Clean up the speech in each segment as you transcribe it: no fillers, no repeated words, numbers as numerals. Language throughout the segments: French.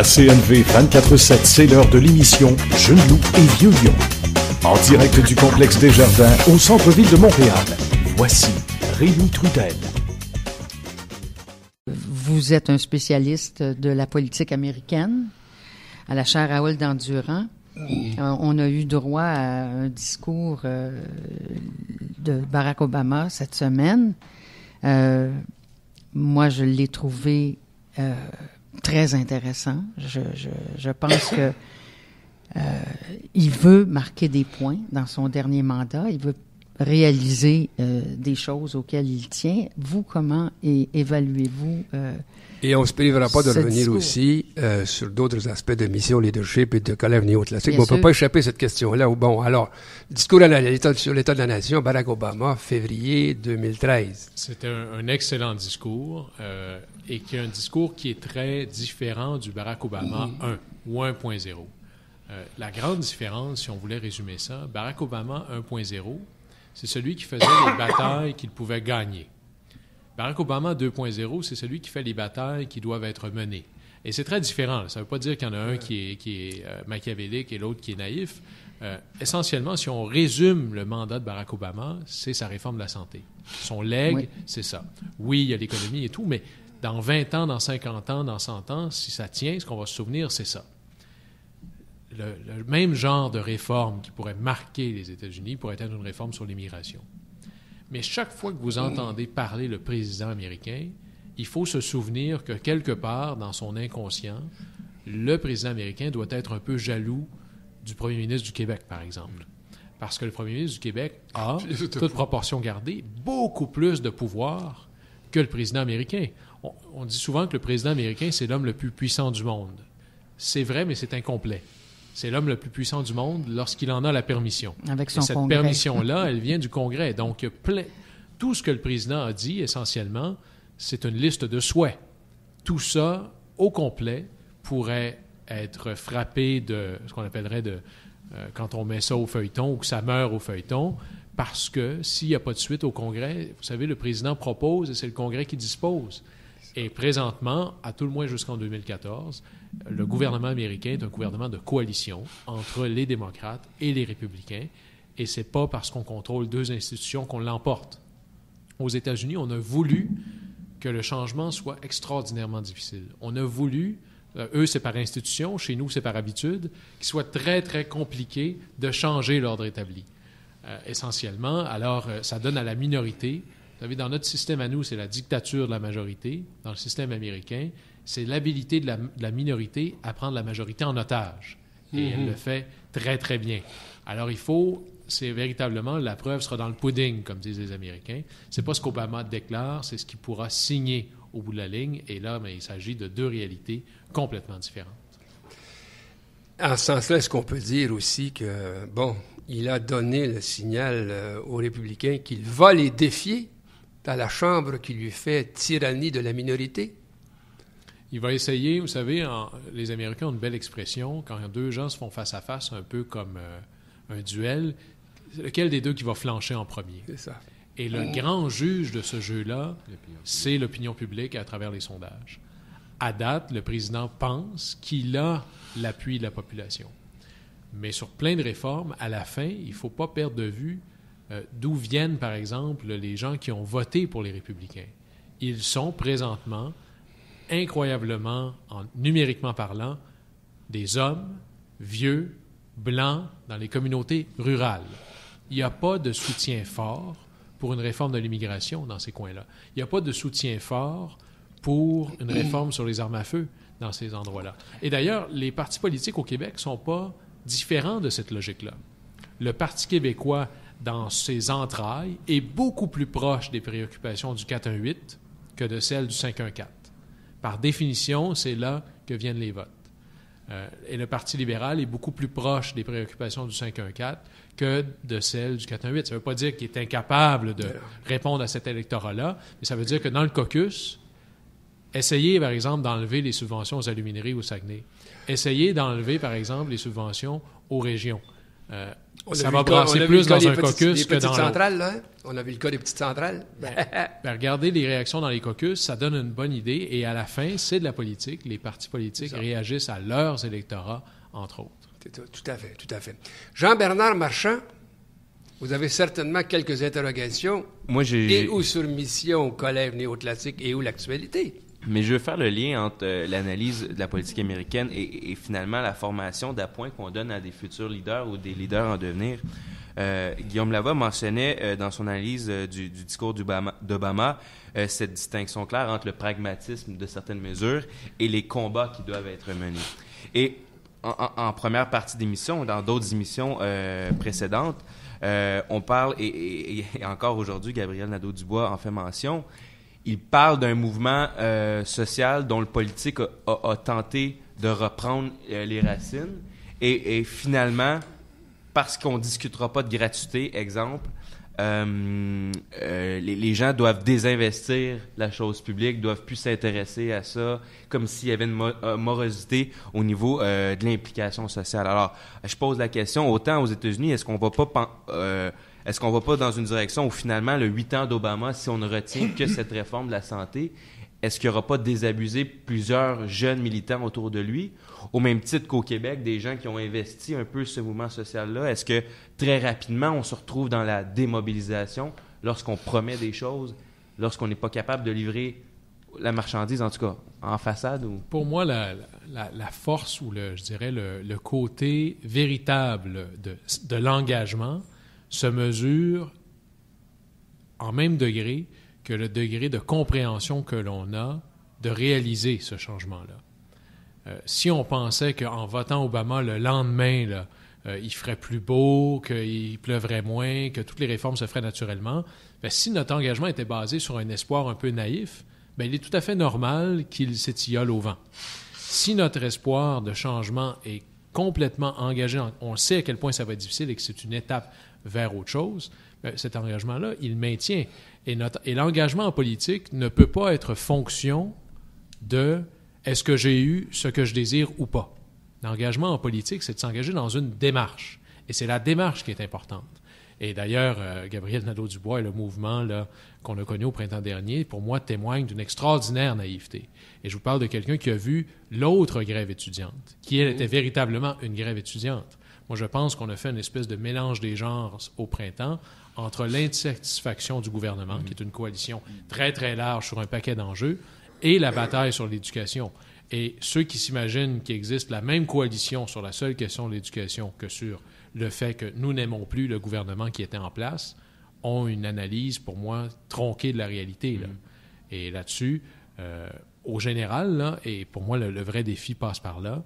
À CNV 24/7, c'est l'heure de l'émission Jeunes loups et vieux lions. En direct du complexe des Jardins, au centre-ville de Montréal. Voici Rémi Trudel. Vous êtes un spécialiste de la politique américaine à la chaire Raoul Dandurand. On a eu droit à un discours de Barack Obama cette semaine. Moi, je l'ai trouvé très intéressant. Je pense que il veut marquer des points dans son dernier mandat. Il veut réaliser des choses auxquelles il tient. Vous, comment évaluez-vous Et on ne se privera pas de revenir discours aussi sur d'autres aspects de mission, leadership et de collège néoclassique. Bien On ne peut sûr. pas échapper à cette question-là. Bon, alors, discours sur l'état de la nation, Barack Obama, février 2013. C'était un excellent discours et qui est un discours qui est très différent du Barack Obama 1 ou 1.0. La grande différence, si on voulait résumer ça, Barack Obama 1.0, c'est celui qui faisait les batailles qu'il pouvait gagner. Barack Obama 2.0, c'est celui qui fait les batailles qui doivent être menées. Et c'est très différent. Ça ne veut pas dire qu'il y en a un qui est machiavélique et l'autre qui est naïf. Essentiellement, si on résume le mandat de Barack Obama, c'est sa réforme de la santé. Son legs, Oui. c'est ça. Oui, il y a l'économie et tout, mais dans 20 ans, dans 50 ans, dans 100 ans, si ça tient, ce qu'on va se souvenir, c'est ça. Le même genre de réforme qui pourrait marquer les États-Unis pourrait être une réforme sur l'immigration. Mais chaque fois que vous entendez parler le président américain, il faut se souvenir que quelque part, dans son inconscient, le président américain doit être un peu jaloux du premier ministre du Québec, par exemple. Parce que le premier ministre du Québec a, toute proportion gardée, beaucoup plus de pouvoir que le président américain. On dit souvent que le président américain, c'est l'homme le plus puissant du monde. C'est vrai, mais c'est incomplet. C'est l'homme le plus puissant du monde lorsqu'il en a la permission. avec son Et cette congrès? permission-là, elle vient du Congrès. Donc, tout ce que le président a dit, essentiellement, c'est une liste de souhaits. Tout ça, au complet, pourrait être frappé de ce qu'on appellerait quand on met ça au feuilleton ou que ça meurt au feuilleton, parce que s'il n'y a pas de suite au Congrès, vous savez, le président propose et c'est le Congrès qui dispose. Et présentement, à tout le moins jusqu'en 2014, le gouvernement américain est un gouvernement de coalition entre les démocrates et les républicains. Et c'est pas parce qu'on contrôle deux institutions qu'on l'emporte. Aux États-Unis, on a voulu que le changement soit extraordinairement difficile. On a voulu, eux c'est par institution, chez nous c'est par habitude, qu'il soit très, très compliqué de changer l'ordre établi. Essentiellement, alors ça donne à la minorité. Vous savez, dans notre système à nous, c'est la dictature de la majorité. Dans le système américain, c'est l'habilité de la minorité à prendre la majorité en otage. Et elle le fait très, très bien. Alors, c'est véritablement, la preuve sera dans le pudding, comme disent les Américains. C'est pas ce qu'Obama déclare, c'est ce qu'il pourra signer au bout de la ligne. Et là, il s'agit de deux réalités complètement différentes. En ce sens-là, est-ce qu'on peut dire aussi que, il a donné le signal aux républicains qu'il va les défier dans la Chambre qui lui fait tyrannie de la minorité? Il va essayer, vous savez, les Américains ont une belle expression, quand deux gens se font face à face, un peu comme un duel, lequel des deux qui va flancher en premier? C'est ça. Et le grand juge de ce jeu-là, c'est l'opinion publique à travers les sondages. À date, le président pense qu'il a l'appui de la population. Mais sur plein de réformes, à la fin, il ne faut pas perdre de vue d'où viennent, par exemple, les gens qui ont voté pour les républicains. Ils sont présentement, incroyablement, numériquement parlant, des hommes vieux, blancs, dans les communautés rurales. Il n'y a pas de soutien fort pour une réforme de l'immigration dans ces coins-là. Il n'y a pas de soutien fort pour une réforme sur les armes à feu dans ces endroits-là. Et d'ailleurs, les partis politiques au Québec ne sont pas différents de cette logique-là. Le Parti québécois, dans ses entrailles, est beaucoup plus proche des préoccupations du 418 que de celles du 514. Par définition, c'est là que viennent les votes. Et le Parti libéral est beaucoup plus proche des préoccupations du 514 que de celles du 418. Ça ne veut pas dire qu'il est incapable de répondre à cet électorat-là, mais ça veut dire que dans le caucus, essayez, par exemple, d'enlever les subventions aux alumineries au Saguenay. Essayez d'enlever, par exemple, les subventions aux régions. ça va brasser plus dans un caucus que dans l'autre. Centrales, là, hein? On a vu le cas des petites centrales. Regardez les réactions dans les caucus, ça donne une bonne idée. Et à la fin, c'est de la politique. Les partis politiques réagissent à leurs électorats, entre autres. Tout à fait, tout à fait. Jean-Bernard Marchand, vous avez certainement quelques interrogations. Moi, et ou sur mission, collège néoclassique, et ou l'actualité. Mais je veux faire le lien entre l'analyse de la politique américaine et finalement la formation d'appoint qu'on donne à des futurs leaders ou des leaders en devenir. Guillaume Lavoie mentionnait dans son analyse du discours d'Obama cette distinction claire entre le pragmatisme de certaines mesures et les combats qui doivent être menés. Et en première partie d'émission, dans d'autres émissions précédentes, on parle, et encore aujourd'hui, Gabriel Nadeau-Dubois en fait mention, il parle d'un mouvement social dont le politique a tenté de reprendre les racines. Et finalement, parce qu'on ne discutera pas de gratuité, exemple, les gens doivent désinvestir la chose publique, doivent plus s'intéresser à ça, comme s'il y avait une morosité au niveau de l'implication sociale. Alors, je pose la question, autant aux États-Unis, est-ce qu'on va pas dans une direction où finalement, le 8 ans d'Obama, si on ne retient que cette réforme de la santé, est-ce qu'il n'y aura pas désabusé plusieurs jeunes militants autour de lui? Au même titre qu'au Québec, des gens qui ont investi un peu ce mouvement social-là, est-ce que très rapidement, on se retrouve dans la démobilisation lorsqu'on promet des choses, lorsqu'on n'est pas capable de livrer la marchandise, en tout cas, en façade? Ou... Pour moi, la force ou je dirais le côté véritable de l'engagement se mesure en même degré que le degré de compréhension que l'on a de réaliser ce changement-là. Si on pensait qu'en votant Obama, le lendemain, là, il ferait plus beau, qu'il pleuvrait moins, que toutes les réformes se feraient naturellement, bien, si notre engagement était basé sur un espoir un peu naïf, bien, il est tout à fait normal qu'il s'étiole au vent. Si notre espoir de changement est complètement engagé, on sait à quel point ça va être difficile et que c'est une étape vers autre chose, bien, cet engagement-là, il maintient. Et l'engagement en politique ne peut pas être fonction de est-ce que j'ai eu ce que je désire ou pas. L'engagement en politique, c'est de s'engager dans une démarche. Et c'est la démarche qui est importante. Et d'ailleurs, Gabriel Nadeau-Dubois et le mouvement là, qu'on a connu au printemps dernier, pour moi, témoignent d'une extraordinaire naïveté. Et je vous parle de quelqu'un qui a vu l'autre grève étudiante, qui, elle, était véritablement une grève étudiante. Moi, je pense qu'on a fait une espèce de mélange des genres au printemps entre l'insatisfaction du gouvernement, qui est une coalition très, très large sur un paquet d'enjeux, et la bataille sur l'éducation. Et ceux qui s'imaginent qu'il existe la même coalition sur la seule question de l'éducation que sur le fait que nous n'aimons plus le gouvernement qui était en place, ont une analyse, pour moi, tronquée de la réalité. Là. Et là-dessus, au général, là, et pour moi, le vrai défi passe par là,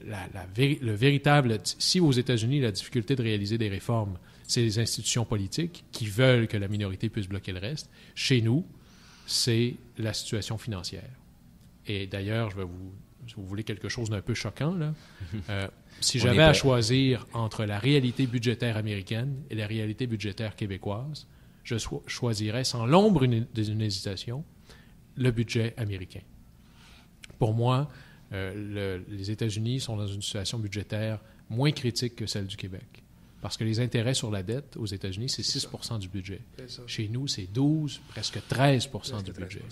le véritable... Si aux États-Unis, la difficulté de réaliser des réformes, c'est les institutions politiques qui veulent que la minorité puisse bloquer le reste, chez nous, c'est la situation financière. Et d'ailleurs, si vous voulez quelque chose d'un peu choquant, là, si j'avais à choisir entre la réalité budgétaire américaine et la réalité budgétaire québécoise, je choisirais sans l'ombre d'une hésitation le budget américain. Pour moi, les États-Unis sont dans une situation budgétaire moins critique que celle du Québec. Parce que les intérêts sur la dette aux États-Unis, c'est 6 % du budget. Chez nous, c'est 12, presque 13 % du budget.